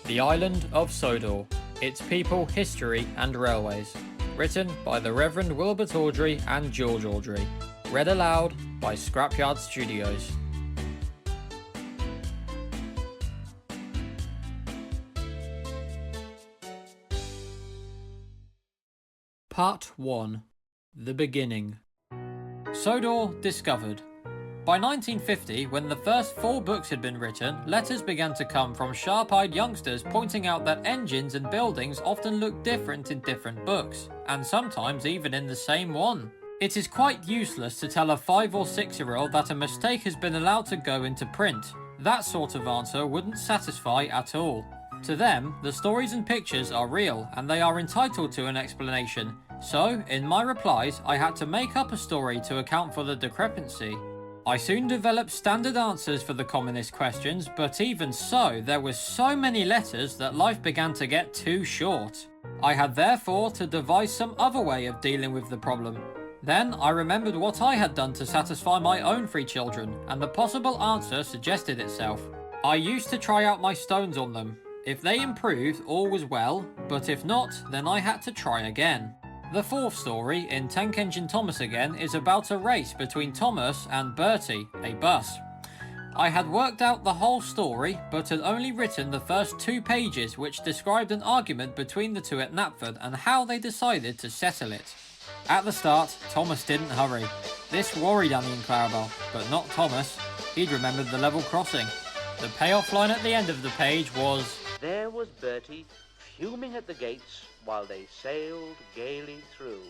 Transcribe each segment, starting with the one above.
The Island of Sodor, Its People, History and Railways. Written by the Reverend Wilbert Audrey and George Audrey. Read aloud by Scrapyard Studios. Part 1. The Beginning. Sodor discovered. By 1950, when the first 4 books had been written, letters began to come from sharp-eyed youngsters pointing out that engines and buildings often look different in different books, and sometimes even in the same one. It is quite useless to tell a 5 or 6-year-old that a mistake has been allowed to go into print. That sort of answer wouldn't satisfy at all. To them, the stories and pictures are real, and they are entitled to an explanation. So, in my replies, I had to make up a story to account for the discrepancy. I soon developed standard answers for the commonest questions, but even so, there were so many letters that life began to get too short. I had therefore to devise some other way of dealing with the problem. Then I remembered what I had done to satisfy my own 3 children, and the possible answer suggested itself. I used to try out my stones on them. If they improved, all was well, but if not, then I had to try again. The 4th story, in Tank Engine Thomas again, is about a race between Thomas and Bertie, a bus. I had worked out the whole story, but had only written the first 2 pages, which described an argument between the 2 at Knapford and how they decided to settle it. At the start, Thomas didn't hurry. This worried Annie and Clarabelle, but not Thomas. He'd remembered the level crossing. The payoff line at the end of the page was, "There was Bertie, fuming at the gates, while they sailed gaily through."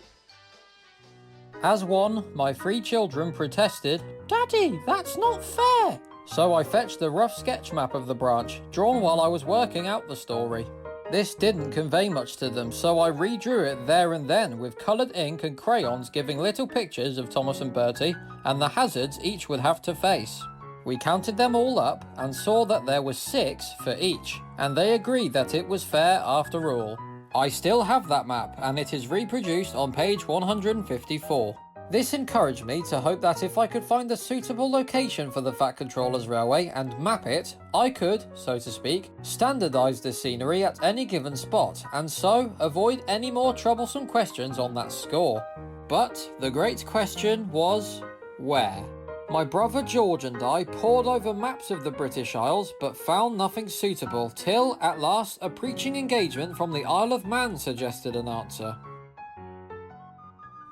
As one, my 3 children protested, "Daddy, that's not fair!" So I fetched the rough sketch map of the branch, drawn while I was working out the story. This didn't convey much to them, so I redrew it there and then with coloured ink and crayons, giving little pictures of Thomas and Bertie, and the hazards each would have to face. We counted them all up and saw that there were 6 for each, and they agreed that it was fair after all. I still have that map, and it is reproduced on page 154. This encouraged me to hope that if I could find a suitable location for the Fat Controller's Railway and map it, I could, so to speak, standardise the scenery at any given spot, and so avoid any more troublesome questions on that score. But the great question was, where? My brother George and I pored over maps of the British Isles, but found nothing suitable, till, at last, a preaching engagement from the Isle of Man suggested an answer.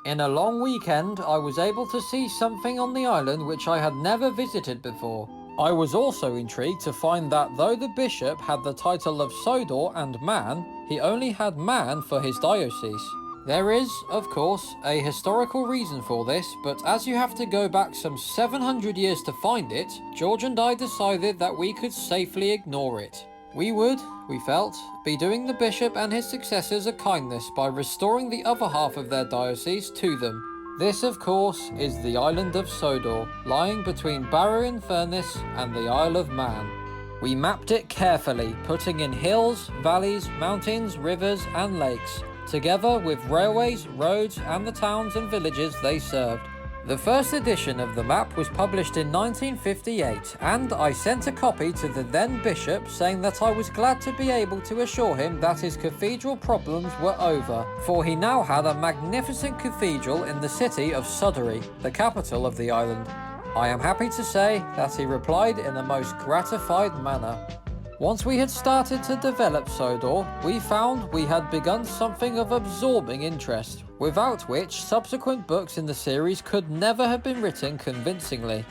In a long weekend, I was able to see something on the island which I had never visited before. I was also intrigued to find that though the bishop had the title of Sodor and Man, he only had Man for his diocese. There is, of course, a historical reason for this, but as you have to go back some 700 years to find it, George and I decided that we could safely ignore it. We would, we felt, be doing the bishop and his successors a kindness by restoring the other half of their diocese to them. This, of course, is the island of Sodor, lying between Barrow-in-Furness and the Isle of Man. We mapped it carefully, putting in hills, valleys, mountains, rivers and lakes, together with railways, roads and the towns and villages they served. The first edition of the map was published in 1958, and I sent a copy to the then bishop saying that I was glad to be able to assure him that his cathedral problems were over, for he now had a magnificent cathedral in the city of Sodor, the capital of the island. I am happy to say that he replied in a most gratified manner. Once we had started to develop Sodor, we found we had begun something of absorbing interest, without which subsequent books in the series could never have been written convincingly.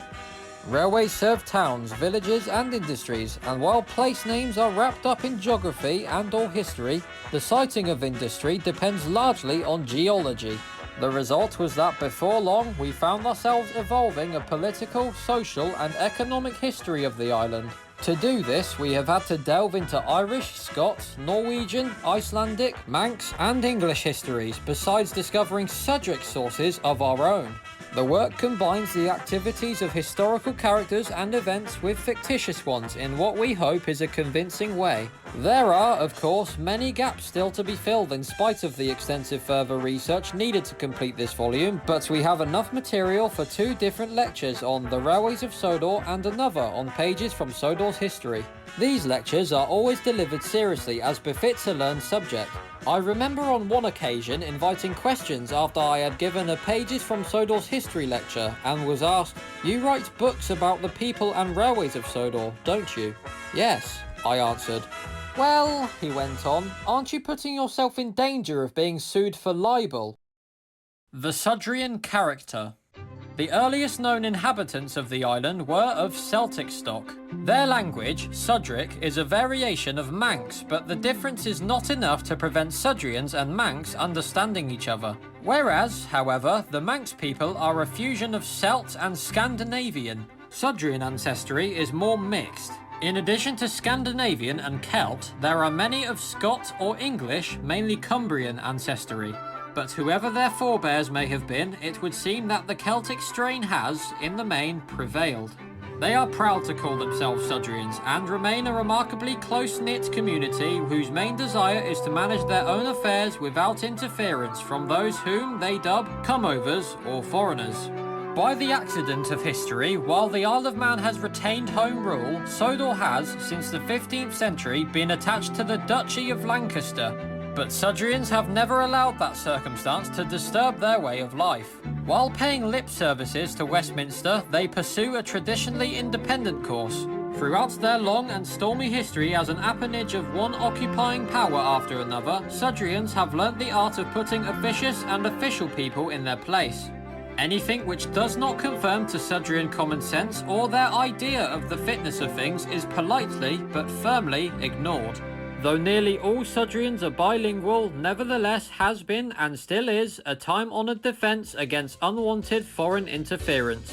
Railways serve towns, villages and industries, and while place names are wrapped up in geography and/or history, the siting of industry depends largely on geology. The result was that before long we found ourselves evolving a political, social and economic history of the island. To do this, we have had to delve into Irish, Scots, Norwegian, Icelandic, Manx and English histories, besides discovering Cedric sources of our own. The work combines the activities of historical characters and events with fictitious ones in what we hope is a convincing way. There are, of course, many gaps still to be filled in spite of the extensive further research needed to complete this volume, but we have enough material for 2 different lectures on the railways of Sodor and another on pages from Sodor's history. These lectures are always delivered seriously as befits a learned subject. I remember on one occasion inviting questions after I had given a pages from Sodor's history lecture and was asked, "You write books about the people and railways of Sodor, don't you?" "Yes," I answered. "Well," he went on, "aren't you putting yourself in danger of being sued for libel?" The Sudrian character. The earliest known inhabitants of the island were of Celtic stock. Their language, Sudric, is a variation of Manx, but the difference is not enough to prevent Sudrians and Manx understanding each other. Whereas, however, the Manx people are a fusion of Celt and Scandinavian. Sudrian ancestry is more mixed. In addition to Scandinavian and Celt, there are many of Scot or English, mainly Cumbrian ancestry. But whoever their forebears may have been, it would seem that the Celtic strain has, in the main, prevailed. They are proud to call themselves Sudrians and remain a remarkably close-knit community whose main desire is to manage their own affairs without interference from those whom they dub comeovers or foreigners. By the accident of history, while the Isle of Man has retained home rule, Sodor has, since the 15th century, been attached to the Duchy of Lancaster. But Sudrians have never allowed that circumstance to disturb their way of life. While paying lip services to Westminster, they pursue a traditionally independent course. Throughout their long and stormy history as an appanage of one occupying power after another, Sudrians have learnt the art of putting officious and official people in their place. Anything which does not conform to Sudrian common sense or their idea of the fitness of things is politely but firmly ignored. Though nearly all Sudrians are bilingual, nevertheless has been and still is a time-honoured defence against unwanted foreign interference.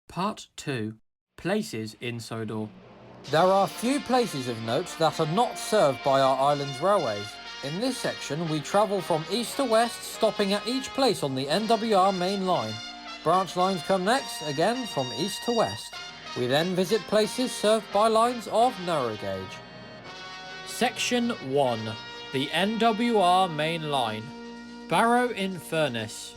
Part 2. Places in Sodor. There are few places of note that are not served by our island's railways. In this section we travel from east to west, stopping at each place on the NWR main line. Branch lines come next, again from east to west. We then visit places served by lines of narrow gauge. Section 1. The NWR main line. Barrow in Furness.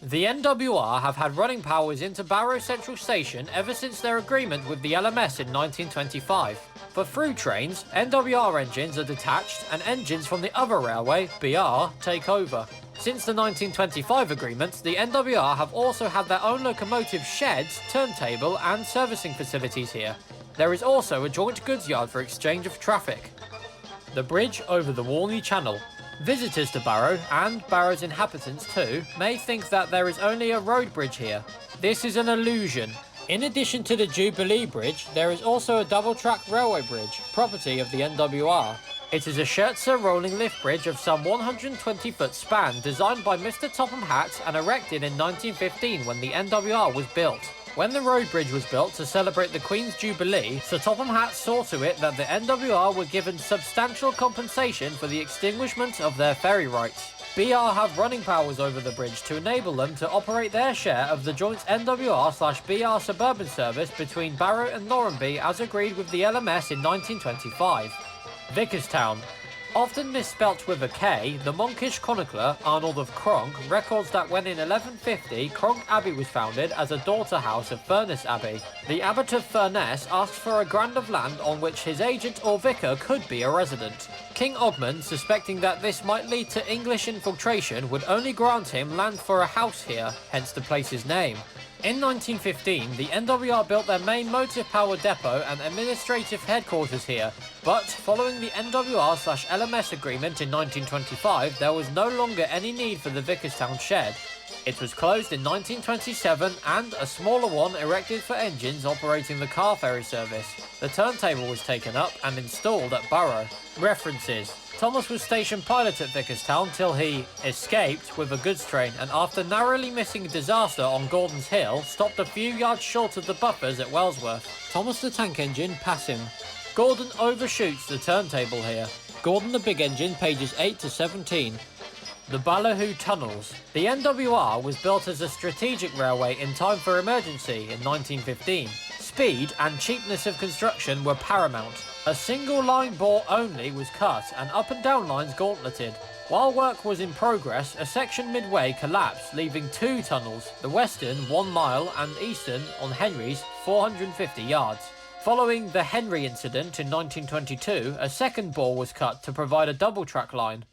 The NWR have had running powers into Barrow Central Station ever since their agreement with the LMS in 1925. For through trains, NWR engines are detached and engines from the other railway, BR, take over. Since the 1925 agreement, the NWR have also had their own locomotive sheds, turntable and servicing facilities here. There is also a joint goods yard for exchange of traffic. The bridge over the Walney Channel. Visitors to Barrow, and Barrow's inhabitants too, may think that there is only a road bridge here. This is an illusion. In addition to the Jubilee Bridge, there is also a double-track railway bridge, property of the NWR. It is a Schertzer rolling lift bridge of some 120-foot span, designed by Mr. Topham Hatt and erected in 1915 when the NWR was built. When the road bridge was built to celebrate the Queen's Jubilee, Sir Topham Hatt saw to it that the NWR were given substantial compensation for the extinguishment of their ferry rights. BR have running powers over the bridge to enable them to operate their share of the joint NWR/BR suburban service between Barrow and Norranby as agreed with the LMS in 1925. Vickerstown. Often misspelt with a K, the monkish chronicler, Arnold of Cronk, records that when in 1150 Cronk Abbey was founded as a daughter house of Furness Abbey. The abbot of Furness asked for a grant of land on which his agent or vicar could be a resident. King Ogmund, suspecting that this might lead to English infiltration, would only grant him land for a house here, hence the place's name. In 1915, the NWR built their main motive power depot and administrative headquarters here, but following the NWR/LMS agreement in 1925, there was no longer any need for the Vickerstown shed. It was closed in 1927 and a smaller one erected for engines operating the car ferry service. The turntable was taken up and installed at Barrow. References: Thomas was station pilot at Vickerstown till he escaped with a goods train, and after narrowly missing disaster on Gordon's Hill, stopped a few yards short of the buffers at Wellsworth. Thomas the tank engine, pass him. Gordon overshoots the turntable here. Gordon the big engine, pages 8 to 17. The Ballyhoo Tunnels. The NWR was built as a strategic railway in time for emergency in 1915. Speed and cheapness of construction were paramount. A single line bore only was cut and up and down lines gauntleted. While work was in progress, a section midway collapsed, leaving two tunnels, the western 1 mile and eastern on Henry's 450 yards. Following the Henry incident in 1922, a second bore was cut to provide a double track line.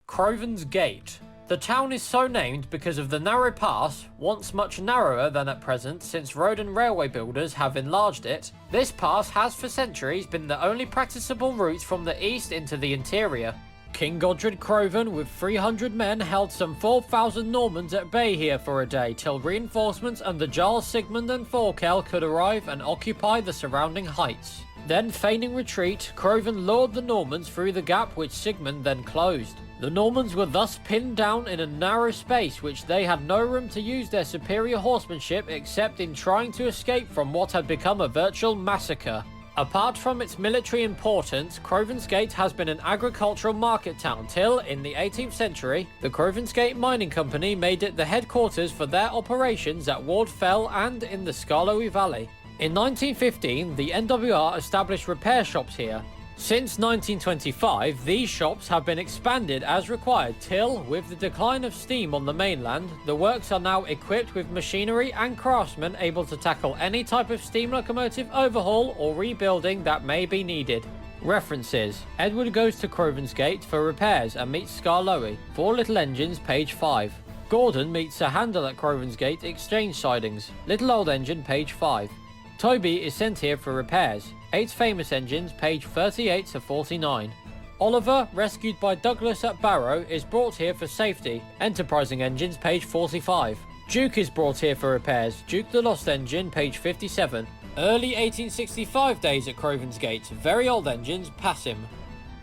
Crovan's Gate. The town is so named because of the narrow pass, once much narrower than at present since road and railway builders have enlarged it. This pass has for centuries been the only practicable route from the east into the interior. King Godred Crovan with 300 men held some 4,000 Normans at bay here for a day till reinforcements under Jarls Sigmund and Thorkel could arrive and occupy the surrounding heights. Then, feigning retreat, Crovan lured the Normans through the gap which Sigmund then closed. The Normans were thus pinned down in a narrow space which they had no room to use their superior horsemanship except in trying to escape from what had become a virtual massacre. Apart from its military importance, Crovan's Gate has been an agricultural market town till, in the 18th century, the Crovan's Gate Mining Company made it the headquarters for their operations at Ward Fell and in the Skarloey Valley. In 1915, the NWR established repair shops here. Since 1925, these shops have been expanded as required till, with the decline of steam on the mainland, the works are now equipped with machinery and craftsmen able to tackle any type of steam locomotive overhaul or rebuilding that may be needed. References: Edward goes to Crovan's Gate for repairs and meets Skarloey. 4 Little Engines, page 5. Gordon meets a handle at Crovan's Gate exchange sidings. Little Old Engine, page 5. Toby is sent here for repairs. 8 Famous Engines, page 38 to 49. Oliver, rescued by Douglas at Barrow, is brought here for safety. Enterprising Engines, page 45. Duke is brought here for repairs. Duke the Lost Engine, page 57. Early 1865 days at Crovan's Gate. Very Old Engines, pass him.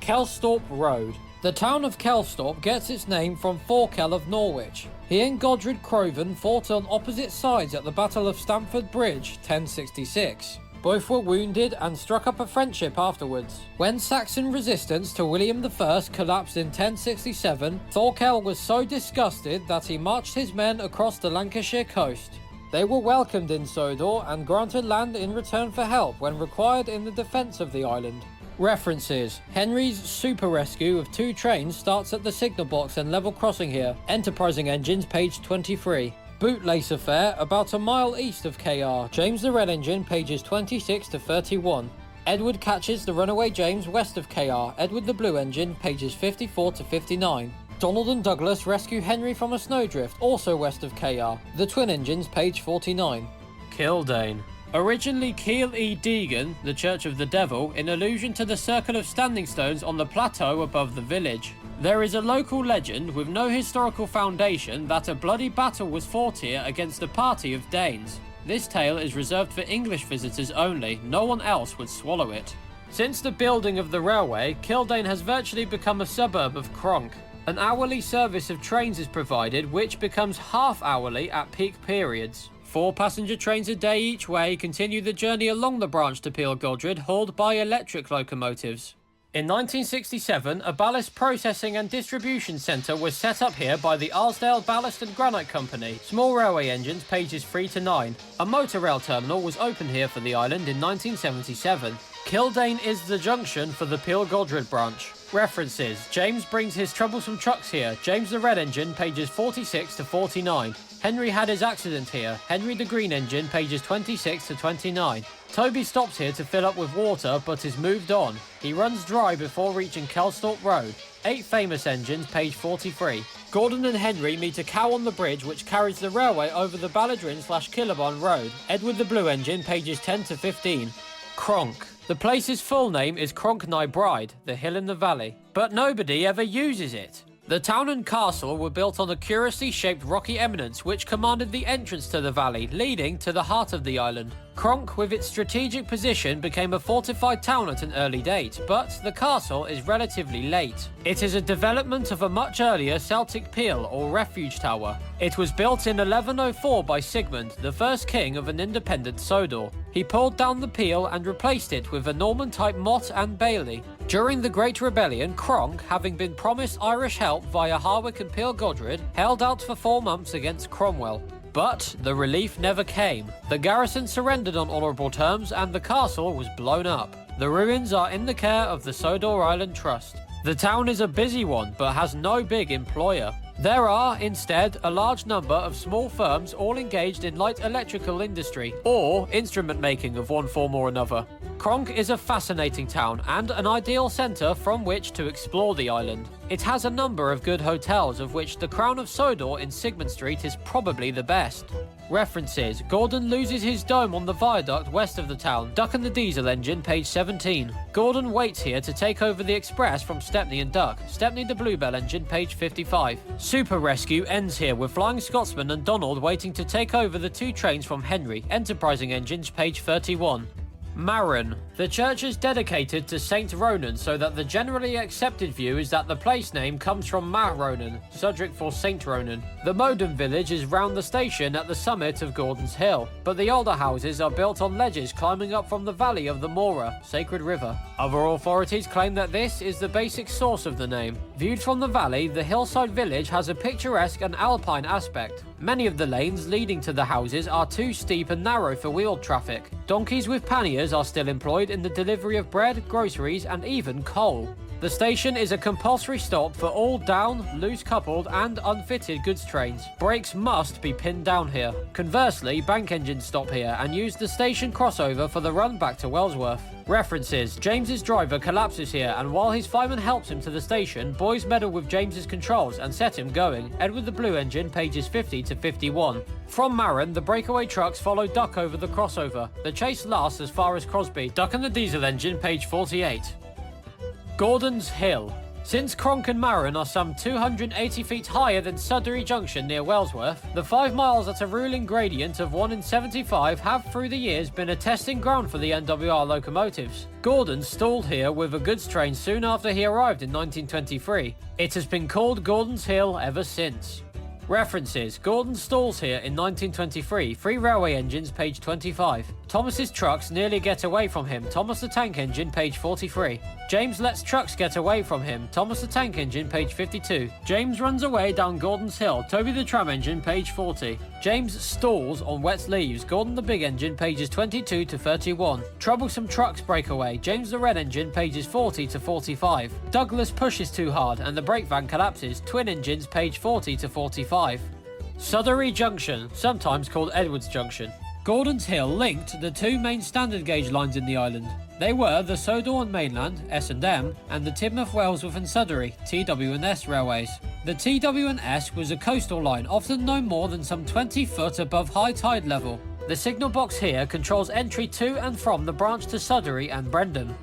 Kelsthorpe Road. The town of Kelsthorpe gets its name from Thorkel of Norwich. He and Godred Crovan fought on opposite sides at the Battle of Stamford Bridge, 1066. Both were wounded and struck up a friendship afterwards. When Saxon resistance to William I collapsed in 1067, Thorkel was so disgusted that he marched his men across the Lancashire coast. They were welcomed in Sodor and granted land in return for help when required in the defence of the island. References: Henry's super rescue of 2 trains starts at the signal box and level crossing here. Enterprising Engines, page 23. Bootlace affair about a mile east of KR. James the Red Engine, pages 26 to 31. Edward catches the runaway James west of KR. Edward the Blue Engine, pages 54 to 59. Donald and Douglas rescue Henry from a snowdrift, also west of KR. The Twin Engines, page 49. Kildane. Originally Keel E. Deegan, the Church of the Devil, in allusion to the circle of standing stones on the plateau above the village. There is a local legend with no historical foundation that a bloody battle was fought here against a party of Danes. This tale is reserved for English visitors only, no one else would swallow it. Since the building of the railway, Kildane has virtually become a suburb of Cronk. An hourly service of trains is provided, which becomes half-hourly at peak periods. 4 passenger trains a day each way continue the journey along the branch to Peel Godred, hauled by electric locomotives. In 1967, a ballast processing and distribution centre was set up here by the Arsdale Ballast and Granite Company. Small railway engines, pages 3 to 9. A motor rail terminal was opened here for the island in 1977. Kildane is the junction for the Peel Godred branch. References: James brings his troublesome trucks here. James the Red Engine, pages 46 to 49. Henry had his accident here. Henry the Green Engine, pages 26 to 29. Toby stops here to fill up with water, but is moved on. He runs dry before reaching Kelsthorpe Road. 8 Famous Engines, page 43. Gordon and Henry meet a cow on the bridge which carries the railway over the Balladrin/Killabon Road. Edward the Blue Engine, pages 10 to 15. Cronk. The place's full name is Cronk nigh Bride, the hill in the valley. But nobody ever uses it. The town and castle were built on a curiously shaped rocky eminence which commanded the entrance to the valley, leading to the heart of the island. Kronk, with its strategic position, became a fortified town at an early date, but the castle is relatively late. It is a development of a much earlier Celtic peel or refuge tower. It was built in 1104 by Sigmund, the first king of an independent Sodor. He pulled down the peel and replaced it with a Norman-type motte and bailey. During the Great Rebellion, Kronk, having been promised Irish help via Harwick and Peel Godred, held out for 4 months against Cromwell. But the relief never came. The garrison surrendered on honourable terms and the castle was blown up. The ruins are in the care of the Sodor Island Trust. The town is a busy one but has no big employer. There are, instead, a large number of small firms all engaged in light electrical industry or instrument making of one form or another. Kronk is a fascinating town and an ideal centre from which to explore the island. It has a number of good hotels, of which the Crown of Sodor in Sigmund Street is probably the best. References: Gordon loses his dome on the viaduct west of the town. Duck and the Diesel Engine, page 17. Gordon waits here to take over the express from Stepney and Duck. Stepney the Bluebell Engine, page 55. Super Rescue ends here with Flying Scotsman and Donald waiting to take over the 2 trains from Henry. Enterprising Engines, page 31. Maron. The church is dedicated to Saint Ronan, so that the generally accepted view is that the place name comes from Mar Ronan, Sudric for Saint Ronan. The Modern village is round the station at the summit of Gordon's Hill, but the older houses are built on ledges climbing up from the valley of the Mora, Sacred River. Other authorities claim that this is the basic source of the name. Viewed from the valley, the hillside village has a picturesque and alpine aspect. Many of the lanes leading to the houses are too steep and narrow for wheeled traffic. Donkeys with panniers are still employed in the delivery of bread, groceries, and even coal. The station is a compulsory stop for all down, loose-coupled, and unfitted goods trains. Brakes must be pinned down here. Conversely, bank engines stop here and use the station crossover for the run back to Wellsworth. References: James's driver collapses here, and while his fireman helps him to the station, boys meddle with James's controls and set him going. Edward the Blue Engine, pages 50 to 51. From Maron, the breakaway trucks follow Duck over the crossover. The chase lasts as far as Crosby. Duck and the Diesel Engine, page 48. Gordon's Hill. Since Kronk and Maron are some 280 feet higher than Sudbury Junction near Wellsworth, the 5 miles at a ruling gradient of 1 in 75 have through the years been a testing ground for the NWR locomotives. Gordon stalled here with a goods train soon after he arrived in 1923. It has been called Gordon's Hill ever since. References: Gordon stalls here in 1923, 3 railway engines, page 25. Thomas's trucks nearly get away from him, Thomas the Tank Engine, page 43. James lets trucks get away from him, Thomas the Tank Engine, page 52. James runs away down Gordon's Hill, Toby the Tram Engine, page 40. James stalls on wet leaves, Gordon the Big Engine, pages 22 to 31. Troublesome trucks break away, James the Red Engine, pages 40 to 45. Douglas pushes too hard and the brake van collapses, Twin Engines, page 40 to 45. Sudbury Junction, sometimes called Edwards Junction. Gordon's Hill linked the 2 main standard gauge lines in the island. They were the Sodor and Mainland, S&M, and the Tidmouth, Wellsworth and Sudbury, TW&S railways. The TW&S was a coastal line, often no more than some 20 foot above high tide level. The signal box here controls entry to and from the branch to Sudbury and Brendan.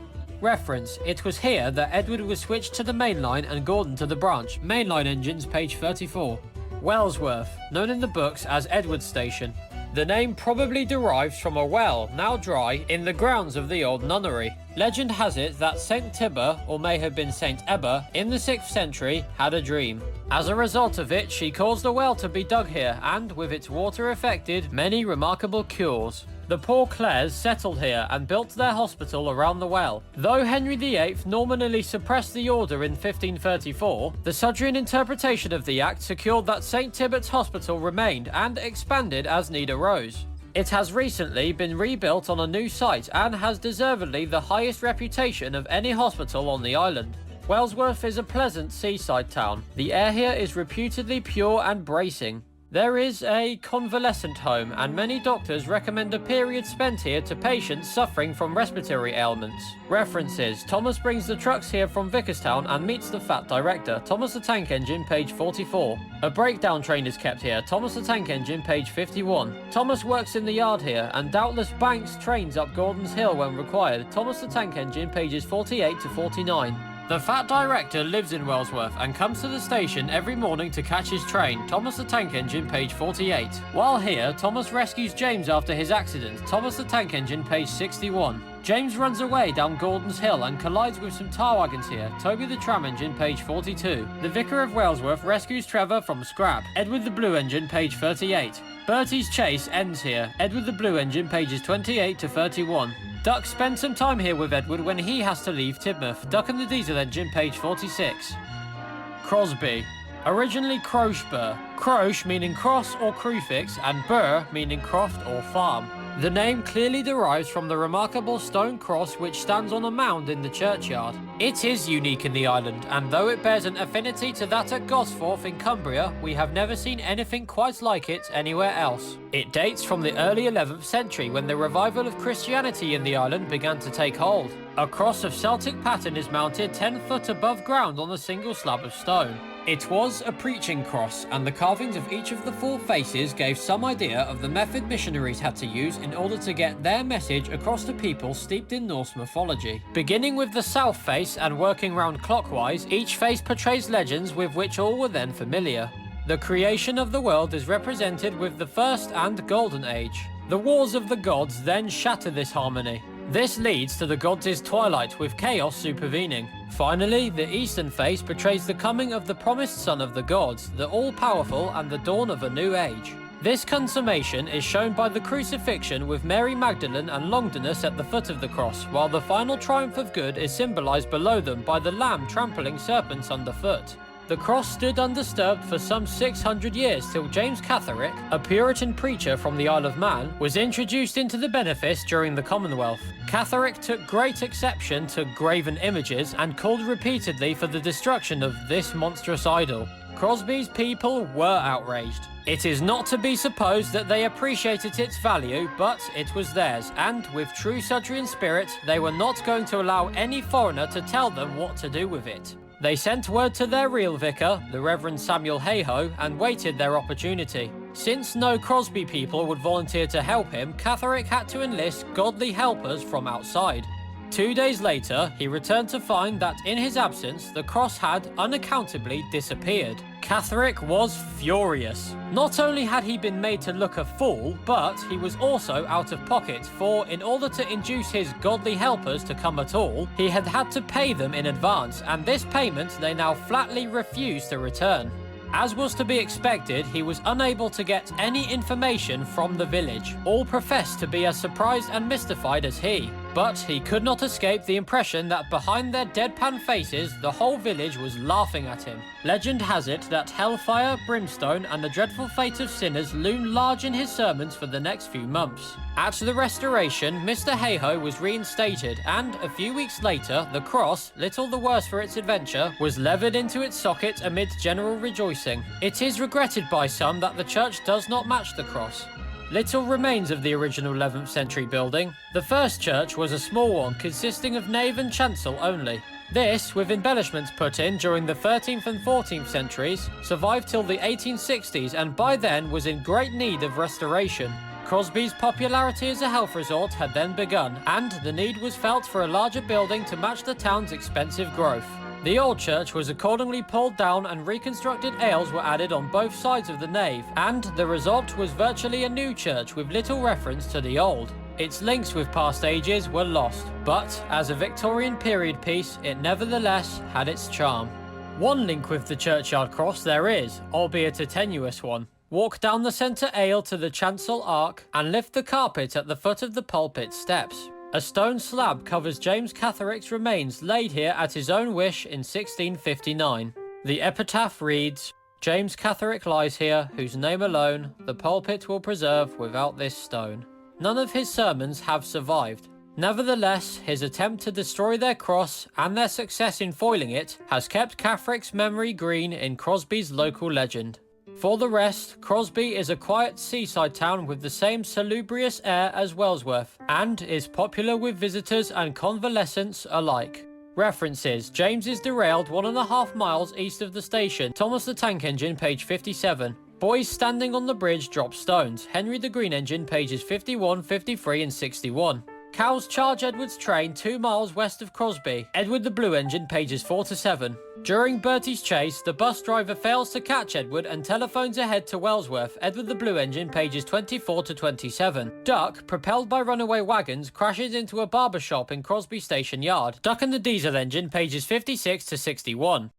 Reference: it was here that Edward was switched to the main line and Gordon to the branch. Mainline engines, page 34. Wellsworth, known in the books as Edward Station. The name probably derives from a well, now dry, in the grounds of the old nunnery. Legend has it that Saint Tiber, or may have been Saint Ebba, in the 6th century, had a dream. As a result of it, she caused a well to be dug here, and, with its water effected many remarkable cures. The poor Clares settled here and built their hospital around the well. Though Henry VIII nominally suppressed the order in 1534, the Sudrian interpretation of the act secured that St. Tibert's Hospital remained and expanded as need arose. It has recently been rebuilt on a new site and has deservedly the highest reputation of any hospital on the island. Wellsworth is a pleasant seaside town. The air here is reputedly pure and bracing. There is a convalescent home, and many doctors recommend a period spent here to patients suffering from respiratory ailments. References: Thomas brings the trucks here from Vickerstown and meets the Fat Director, Thomas the Tank Engine, page 44. A breakdown train is kept here, Thomas the Tank Engine, page 51. Thomas works in the yard here, and doubtless banks trains up Gordon's Hill when required, Thomas the Tank Engine, pages 48 to 49. The fat director lives in Wellsworth and comes to the station every morning to catch his train, Thomas the Tank Engine, page 48. While here, Thomas rescues James after his accident, Thomas the Tank Engine, page 61. James runs away down Gordon's Hill and collides with some tar wagons here, Toby the Tram Engine, page 42. The Vicar of Wellsworth rescues Trevor from scrap, Edward the Blue Engine, page 38. Bertie's chase ends here, Edward the Blue Engine, pages 28 to 31. Duck spends some time here with Edward when he has to leave Tidmouth, Duck and the Diesel Engine, page 46. Crosby. Originally Croshburr. Crosh meaning cross or crucifix, and burr meaning croft or farm. The name clearly derives from the remarkable stone cross which stands on a mound in the churchyard. It is unique in the island, and though it bears an affinity to that at Gosforth in Cumbria, we have never seen anything quite like it anywhere else. It dates from the early 11th century when the revival of Christianity in the island began to take hold. A cross of Celtic pattern is mounted 10 foot above ground on a single slab of stone. It was a preaching cross, and the carvings of each of the four faces gave some idea of the method missionaries had to use in order to get their message across to people steeped in Norse mythology. Beginning with the south face and working round clockwise, each face portrays legends with which all were then familiar. The creation of the world is represented with the First and Golden Age. The wars of the gods then shatter this harmony. This leads to the gods' twilight with chaos supervening. Finally, the eastern face portrays the coming of the promised son of the gods, the all-powerful, and the dawn of a new age. This consummation is shown by the crucifixion with Mary Magdalene and Longdenus at the foot of the cross, while the final triumph of good is symbolized below them by the lamb trampling serpents underfoot. The cross stood undisturbed for some 600 years till James Catherick, a Puritan preacher from the Isle of Man, was introduced into the benefice during the Commonwealth. Catherick took great exception to graven images and called repeatedly for the destruction of this monstrous idol. Crosby's people were outraged. It is not to be supposed that they appreciated its value, but it was theirs, and with true Sudrian spirit, they were not going to allow any foreigner to tell them what to do with it. They sent word to their real vicar, the Reverend Samuel Hayhoe, and waited their opportunity. Since no Crosby people would volunteer to help him, Catherick had to enlist godly helpers from outside. 2 days later, he returned to find that in his absence, the cross had unaccountably disappeared. Catherick was furious. Not only had he been made to look a fool, but he was also out of pocket, for in order to induce his godly helpers to come at all, he had had to pay them in advance, and this payment they now flatly refused to return. As was to be expected, he was unable to get any information from the village. All professed to be as surprised and mystified as he. But he could not escape the impression that behind their deadpan faces, the whole village was laughing at him. Legend has it that hellfire, brimstone, and the dreadful fate of sinners loom large in his sermons for the next few months. At the Restoration, Mr. Hayhoe was reinstated, and a few weeks later, the cross, little the worse for its adventure, was levered into its socket amid general rejoicing. It is regretted by some that the church does not match the cross. Little remains of the original 11th century building. The first church was a small one consisting of nave and chancel only. This, with embellishments put in during the 13th and 14th centuries, survived till the 1860s and by then was in great need of restoration. Crosby's popularity as a health resort had then begun, and the need was felt for a larger building to match the town's expensive growth. The old church was accordingly pulled down and reconstructed aisles were added on both sides of the nave, and the result was virtually a new church with little reference to the old. Its links with past ages were lost, but as a Victorian period piece, it nevertheless had its charm. One link with the churchyard cross there is, albeit a tenuous one. Walk down the centre aisle to the chancel arch and lift the carpet at the foot of the pulpit steps. A stone slab covers James Catherick's remains laid here at his own wish in 1659. The epitaph reads, "James Catherick lies here, whose name alone the pulpit will preserve without this stone." None of his sermons have survived. Nevertheless, his attempt to destroy their cross and their success in foiling it has kept Catherick's memory green in Crosby's local legend. For the rest, Crosby is a quiet seaside town with the same salubrious air as Wellsworth, and is popular with visitors and convalescents alike. References: James is derailed 1.5 miles east of the station, Thomas the Tank Engine, page 57. Boys standing on the bridge drop stones, Henry the Green Engine, pages 51, 53 and 61. Cows charge Edward's train 2 miles west of Crosby. Edward the Blue Engine, pages 4 to 7. During Bertie's chase, the bus driver fails to catch Edward and telephones ahead to Wellsworth. Edward the Blue Engine, pages 24 to 27. Duck, propelled by runaway wagons, crashes into a barber shop in Crosby Station Yard. Duck and the Diesel Engine, pages 56 to 61.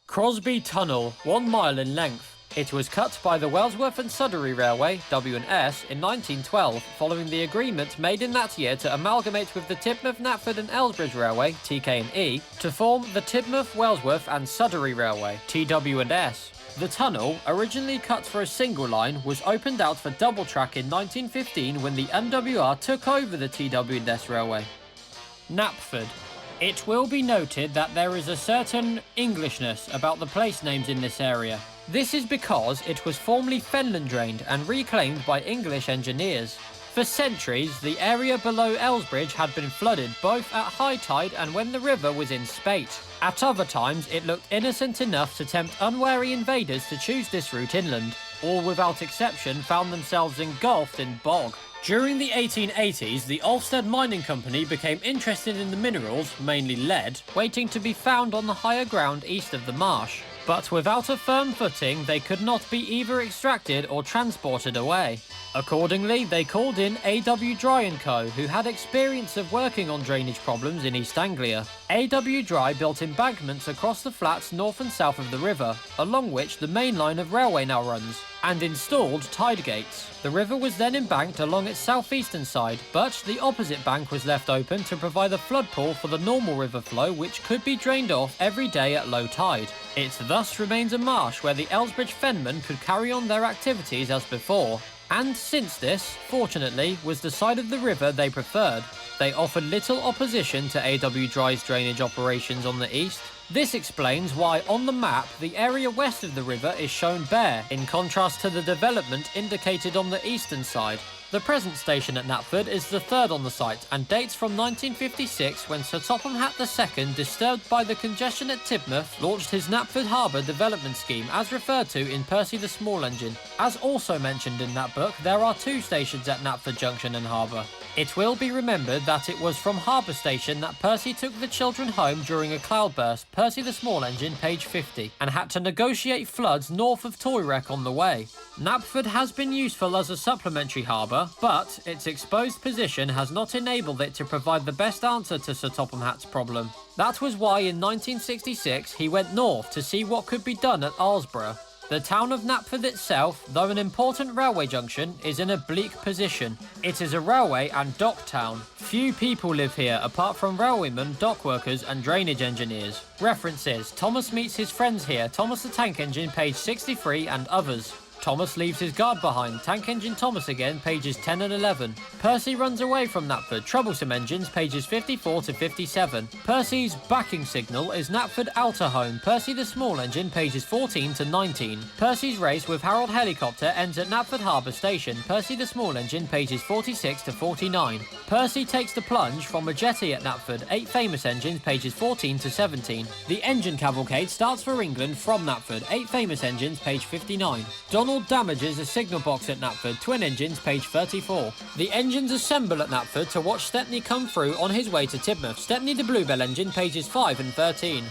Crosby Tunnel, 1 mile in length. It was cut by the Wellsworth and Sudbury Railway, W&S, in 1912, following the agreement made in that year to amalgamate with the Tidmouth, Knapford and Elsbridge Railway, TK&E, to form the Tidmouth, Wellsworth and Sudbury Railway, TW&S. The tunnel, originally cut for a single line, was opened out for double track in 1915 when the MWR took over the TW&S Railway. Knapford. It will be noted that there is a certain Englishness about the place names in this area. This is because it was formerly fenland drained and reclaimed by English engineers. For centuries, the area below Elsbridge had been flooded both at high tide and when the river was in spate. At other times, it looked innocent enough to tempt unwary invaders to choose this route inland. All without exception found themselves engulfed in bog. During the 1880s, the Ulstead Mining Company became interested in the minerals, mainly lead, waiting to be found on the higher ground east of the marsh. But without a firm footing, they could not be either extracted or transported away. Accordingly, they called in A.W. Dry & Co., who had experience of working on drainage problems in East Anglia. A.W. Dry built embankments across the flats north and south of the river, along which the main line of railway now runs, and installed tide gates. The river was then embanked along its southeastern side, but the opposite bank was left open to provide a flood pool for the normal river flow, which could be drained off every day at low tide. It thus remains a marsh where the Elsbridge fenmen could carry on their activities as before. And since this, fortunately, was the side of the river they preferred, they offered little opposition to A.W. Dry's drainage operations on the east. This explains why on the map the area west of the river is shown bare, in contrast to the development indicated on the eastern side. The present station at Knapford is the third on the site and dates from 1956 when Sir Topham Hatt II, disturbed by the congestion at Tidmouth, launched his Knapford Harbour development scheme as referred to in Percy the Small Engine. As also mentioned in that book, there are 2 stations at Knapford Junction and Harbour. It will be remembered that it was from Harbour Station that Percy took the children home during a cloudburst, Percy the Small Engine, page 50, and had to negotiate floods north of Toywreck on the way. Knapford has been useful as a supplementary harbour, but its exposed position has not enabled it to provide the best answer to Sir Topham Hatt's problem. That was why in 1966 he went north to see what could be done at Arsborough. The town of Knapford itself, though an important railway junction, is in a bleak position. It is a railway and dock town. Few people live here apart from railwaymen, dock workers and drainage engineers. References: Thomas meets his friends here, Thomas the Tank Engine, page 63, and others. Thomas leaves his guard behind, Tank Engine Thomas again, pages 10 and 11. Percy runs away from Knapford, Troublesome Engines, pages 54 to 57. Percy's backing signal is Knapford Outer Home, Percy the Small Engine, pages 14 to 19. Percy's race with Harold Helicopter ends at Knapford Harbour Station, Percy the Small Engine, pages 46 to 49. Percy takes the plunge from a jetty at Knapford, 8 Famous Engines, pages 14 to 17. The engine cavalcade starts for England from Knapford, 8 Famous Engines, page 59. Donald damages a signal box at Knapford, Twin Engines, page 34. The engines assemble at Knapford to watch Stepney come through on his way to Tidmouth, Stepney the Bluebell Engine, pages 5 and 13.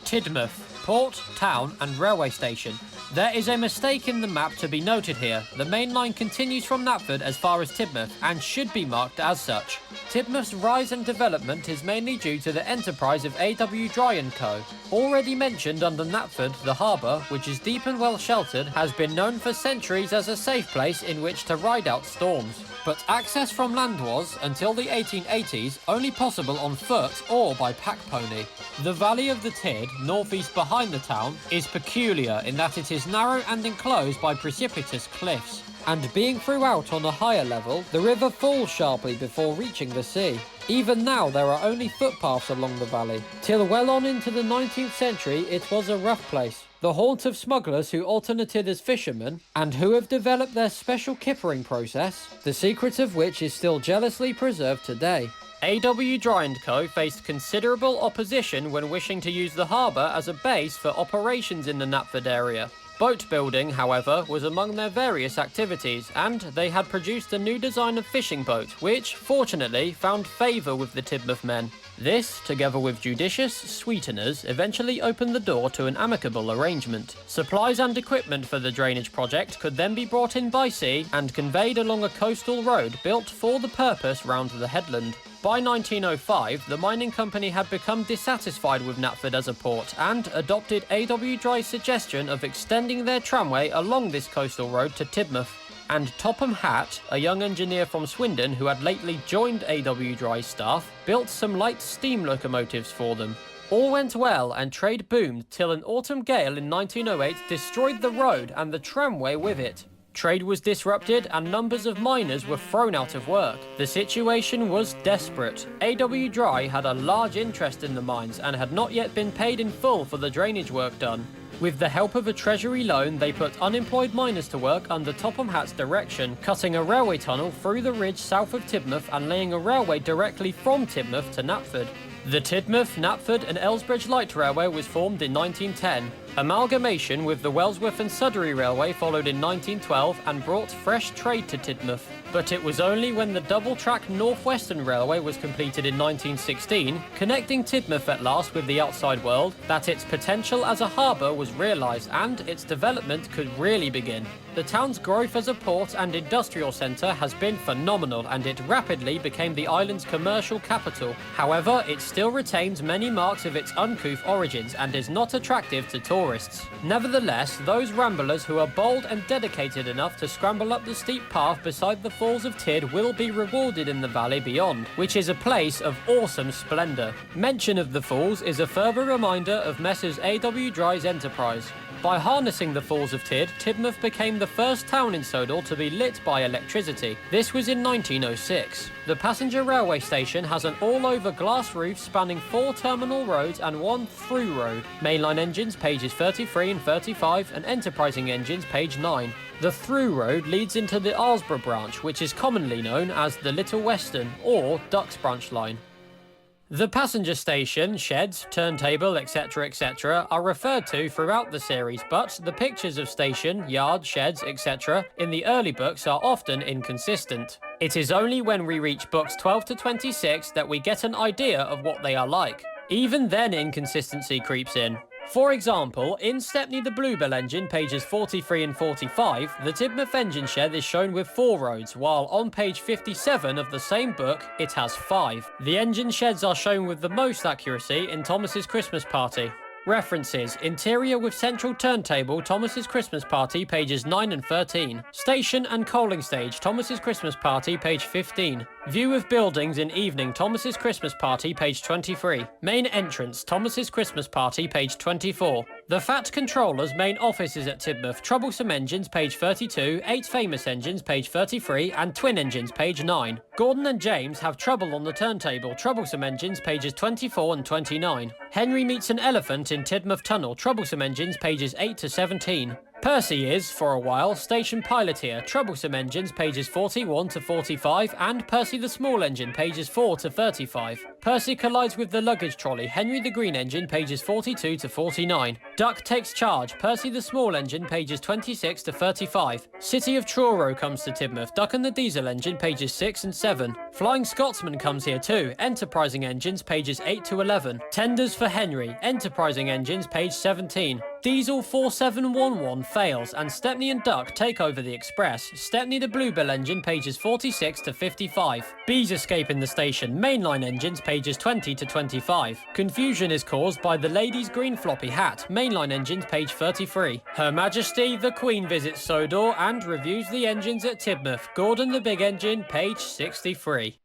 Tidmouth, port, town and railway station. There is a mistake in the map to be noted here. The main line continues from Knapford as far as Tidmouth and should be marked as such. Tidmouth's rise and development is mainly due to the enterprise of A.W. Dry & Co. Already mentioned under Knapford, the harbour, which is deep and well sheltered, has been known for centuries as a safe place in which to ride out storms. But access from land was, until the 1880s, only possible on foot or by pack pony. The valley of the Tid, northeast behind the town, is peculiar in that it is narrow and enclosed by precipitous cliffs. And being throughout on a higher level, the river falls sharply before reaching the sea. Even now there are only footpaths along the valley. Till well on into the 19th century it was a rough place, the haunt of smugglers who alternated as fishermen, and who have developed their special kippering process, the secret of which is still jealously preserved today. AW Dry & Co. faced considerable opposition when wishing to use the harbour as a base for operations in the Knapford area. Boat building, however, was among their various activities, and they had produced a new design of fishing boat, which, fortunately, found favour with the Tidmouth men. This, together with judicious sweeteners, eventually opened the door to an amicable arrangement. Supplies and equipment for the drainage project could then be brought in by sea and conveyed along a coastal road built for the purpose round the headland. By 1905, the mining company had become dissatisfied with Knapford as a port and adopted AW Dry's suggestion of extending their tramway along this coastal road to Tidmouth. And Topham Hatt, a young engineer from Swindon who had lately joined AW Dry's staff, built some light steam locomotives for them. All went well and trade boomed till an autumn gale in 1908 destroyed the road and the tramway with it. Trade was disrupted and numbers of miners were thrown out of work. The situation was desperate. AW Dry had a large interest in the mines and had not yet been paid in full for the drainage work done. With the help of a treasury loan, they put unemployed miners to work under Topham Hatt's direction, cutting a railway tunnel through the ridge south of Tidmouth and laying a railway directly from Tidmouth to Knapford. The Tidmouth, Knapford and Elsbridge Light Railway was formed in 1910. Amalgamation with the Wellsworth and Sudbury Railway followed in 1912 and brought fresh trade to Tidmouth. But it was only when the double-track North Western Railway was completed in 1916, connecting Tidmouth at last with the outside world, that its potential as a harbour was realised and its development could really begin. The town's growth as a port and industrial centre has been phenomenal, and it rapidly became the island's commercial capital. However, it still retains many marks of its uncouth origins and is not attractive to tourists. Nevertheless, those ramblers who are bold and dedicated enough to scramble up the steep path beside the Falls of Tid will be rewarded in the valley beyond, which is a place of awesome splendour. Mention of the falls is a further reminder of Messrs AW Dry's enterprise. By harnessing the Falls of Tid, Tidmouth became the first town in Sodor to be lit by electricity. This was in 1906. The passenger railway station has an all-over glass roof spanning 4 terminal roads and 1 through road. Mainline engines pages 33 and 35 and enterprising engines page 9. The through road leads into the Aylesbury branch, which is commonly known as the Little Western or Ducks Branch line. The passenger station, sheds, turntable, etc. are referred to throughout the series, but the pictures of station, yard, sheds, etc. in the early books are often inconsistent. It is only when we reach books 12 to 26 that we get an idea of what they are like. Even then inconsistency creeps in. For example, in Stepney the Bluebell engine, pages 43 and 45, the Tidmouth engine shed is shown with 4 roads, while on page 57 of the same book, it has 5. The engine sheds are shown with the most accuracy in Thomas's Christmas Party. References: interior with central turntable, Thomas's Christmas Party, pages 9 and 13. Station and coaling stage, Thomas's Christmas Party, page 15. View of buildings in evening, Thomas's Christmas Party, page 23. Main entrance, Thomas's Christmas Party, page 24. The Fat Controller's main office is at Tidmouth, Troublesome Engines, page 32, 8 Famous Engines, page 33, and Twin Engines, page 9. Gordon and James have trouble on the turntable, Troublesome Engines, pages 24 and 29. Henry meets an elephant in Tidmouth Tunnel, Troublesome Engines, pages 8 to 17. Percy is, for a while, station pilot here, Troublesome Engines, pages 41 to 45, and Percy the Small Engine, pages 4 to 35. Percy collides with the luggage trolley, Henry the Green Engine, pages 42 to 49. Duck takes charge, Percy the Small Engine, pages 26 to 35. City of Truro comes to Tidmouth, Duck and the Diesel Engine, pages 6 and 7. Flying Scotsman comes here too, Enterprising Engines, pages 8 to 11. Tenders for Henry, Enterprising Engines, page 17. Diesel 4711 fails and Stepney and Duck take over the Express. Stepney the Bluebell Engine, pages 46 to 55. Bees escape in the station, Mainline Engines, pages 20 to 25. Confusion is caused by the Lady's Green Floppy Hat, Mainline Engines, page 33. Her Majesty the Queen visits Sodor and reviews the engines at Tidmouth, Gordon the Big Engine, page 63.